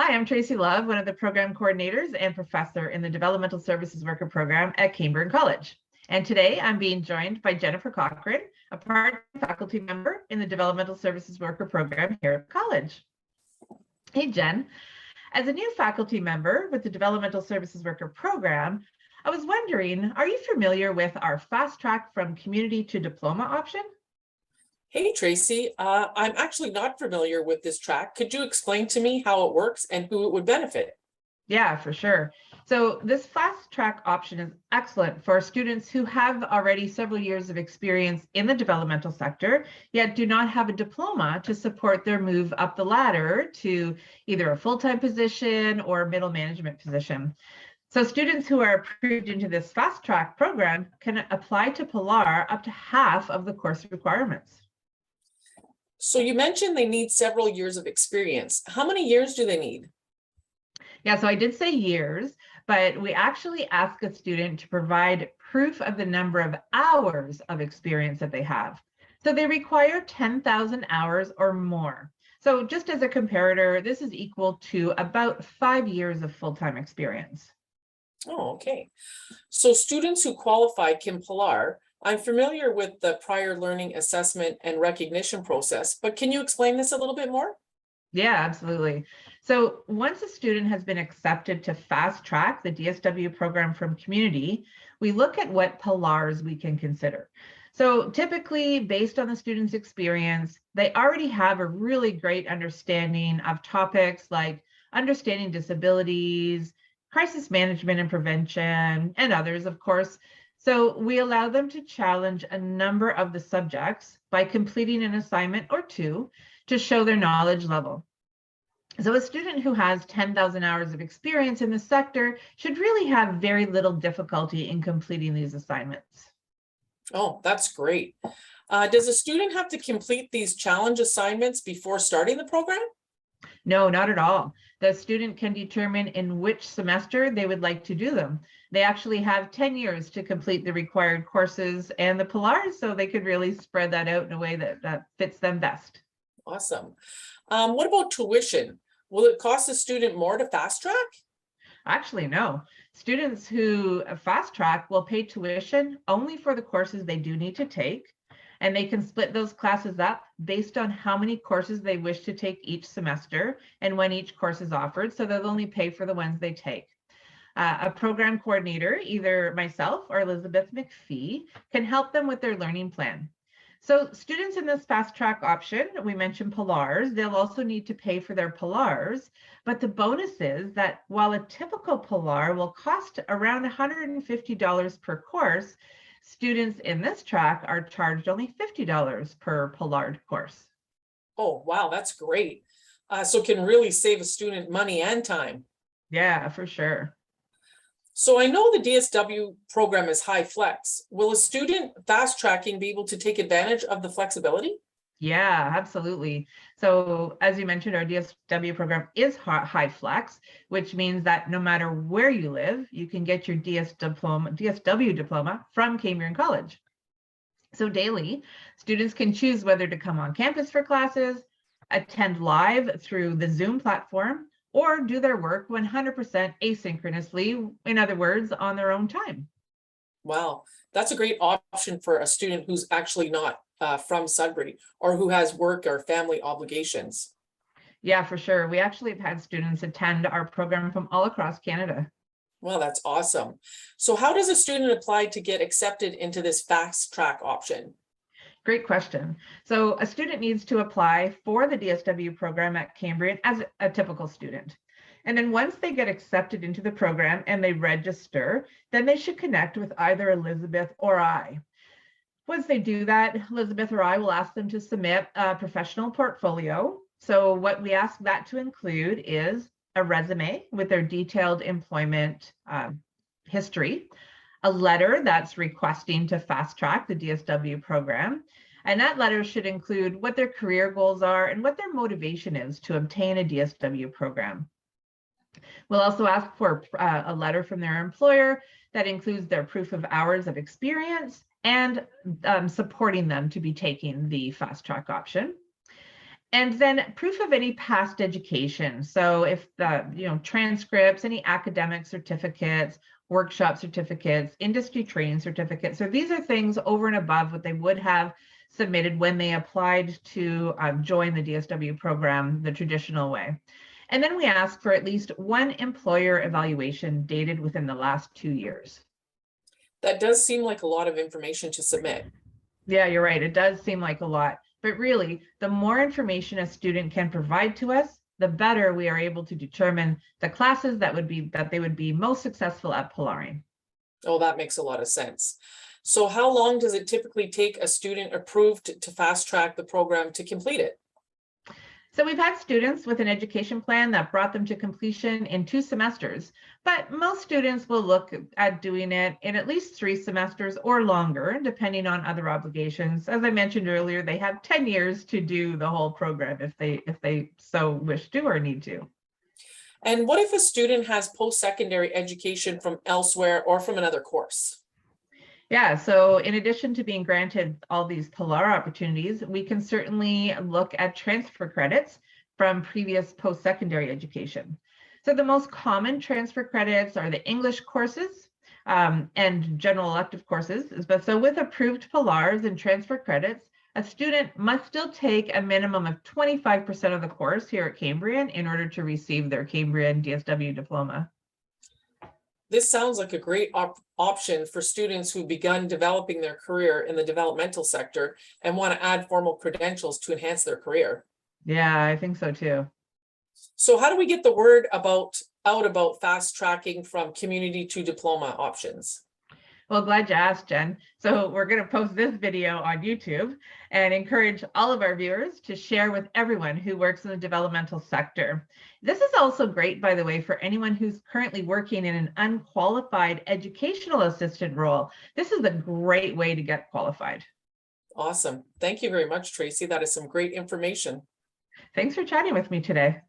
Hi, I'm Tracy Love, one of the program coordinators and professor in the Developmental Services Worker Program at Cambrian College. And today I'm being joined by Jennifer Cochrane, a part faculty member in the Developmental Services Worker Program here at college. Hey, Jen. As a new faculty member with the Developmental Services Worker Program, I was wondering, are you familiar with our fast track from community to diploma option? Hey, Tracy, I'm actually not familiar with this track. Could you explain to me how it works and who it would benefit? Yeah, for sure. So this fast track option is excellent for students who have already several years of experience in the developmental sector, yet do not have a diploma to support their move up the ladder to either a full-time position or middle management position. So students who are approved into this fast track program can apply to Pilar up to half of the course requirements. So you mentioned they need several years of experience. How many years do they need? Yeah, so I did say years, but we actually ask a student to provide proof of the number of hours of experience that they have. So they require 10,000 hours or more. So just as a comparator, this is equal to about 5 years of full-time experience. Oh, okay. So students who qualify can Pilar. I'm familiar with the prior learning assessment and recognition process, but can you explain this a little bit more? Yeah, absolutely. So once a student has been accepted to fast track the DSW program from community, we look at what Pilars we can consider. So typically, based on the student's experience, they already have a really great understanding of topics like understanding disabilities, crisis management and prevention, and others, of course. So we allow them to challenge a number of the subjects by completing an assignment or two to show their knowledge level. So a student who has 10,000 hours of experience in the sector should really have very little difficulty in completing these assignments. Oh, that's great. Does a student have to complete these challenge assignments before starting the program? No, not at all. The student can determine in which semester they would like to do them. They actually have 10 years to complete the required courses and the Pilars, so they could really spread that out in a way that fits them best. Awesome. What about tuition? Will it cost a student more to fast track? Actually, no. Students who fast track will pay tuition only for the courses they do need to take, and they can split those classes up based on how many courses they wish to take each semester and when each course is offered, so they'll only pay for the ones they take. A program coordinator, either myself or Elizabeth McPhee, can help them with their learning plan. So students in this fast track option, we mentioned Pilars, they'll also need to pay for their Pilars, but the bonus is that while a typical Pilar will cost around $150 per course, students in this track are charged only $50 per Pilar course. Oh, wow, that's great. So it can really save a student money and time. Yeah, for sure. So I know the DSW program is high flex. Will a student fast tracking be able to take advantage of the flexibility? Yeah, absolutely. So as you mentioned, our DSW program is high flex, which means that no matter where you live, you can get your DSW diploma from Cambrian College. So daily, students can choose whether to come on campus for classes, attend live through the Zoom platform, or do their work 100% asynchronously, in other words, on their own time. Wow, that's a great option for a student who's actually not from Sudbury or who has work or family obligations. Yeah, for sure. We actually have had students attend our program from all across Canada. Well, that's awesome. So how does a student apply to get accepted into this fast track option? Great question. So a student needs to apply for the DSW program at Cambrian as a typical student. And then once they get accepted into the program and they register, then they should connect with either Elizabeth or I. Once they do that, Elizabeth or I will ask them to submit a professional portfolio. So what we ask that to include is a resume with their detailed employment history, a letter that's requesting to fast track the DSW program. And that letter should include what their career goals are and what their motivation is to obtain a DSW program. We'll also ask for a letter from their employer that includes their proof of hours of experience and supporting them to be taking the fast track option. And then proof of any past education. So if the, transcripts, any academic certificates, workshop certificates, industry training certificates. So these are things over and above what they would have submitted when they applied to join the DSW program the traditional way. And then we ask for at least one employer evaluation dated within the last 2 years. That does seem like a lot of information to submit. Yeah, you're right. It does seem like a lot, but really, the more information a student can provide to us, the better we are able to determine the classes that they would be most successful at Polaring. Oh, that makes a lot of sense. So how long does it typically take a student approved to fast track the program to complete it? So we've had students with an education plan that brought them to completion in 2 semesters, but most students will look at doing it in at least 3 semesters or longer, depending on other obligations. As I mentioned earlier, they have 10 years to do the whole program if they so wish to or need to. And what if a student has post-secondary education from elsewhere or from another course? Yeah, so in addition to being granted all these Polar opportunities, we can certainly look at transfer credits from previous post-secondary education. So the most common transfer credits are the English courses and general elective courses. But so with approved Polars and transfer credits, a student must still take a minimum of 25% of the course here at Cambrian in order to receive their Cambrian DSW diploma. This sounds like a great option for students who've begun developing their career in the developmental sector and want to add formal credentials to enhance their career. Yeah, I think so too. So how do we get the word out about fast tracking from community to diploma options? Well, glad you asked, Jen. So we're going to post this video on YouTube and encourage all of our viewers to share with everyone who works in the developmental sector. This is also great, by the way, for anyone who's currently working in an unqualified educational assistant role. This is a great way to get qualified. Awesome. Thank you very much, Tracy. That is some great information. Thanks for chatting with me today.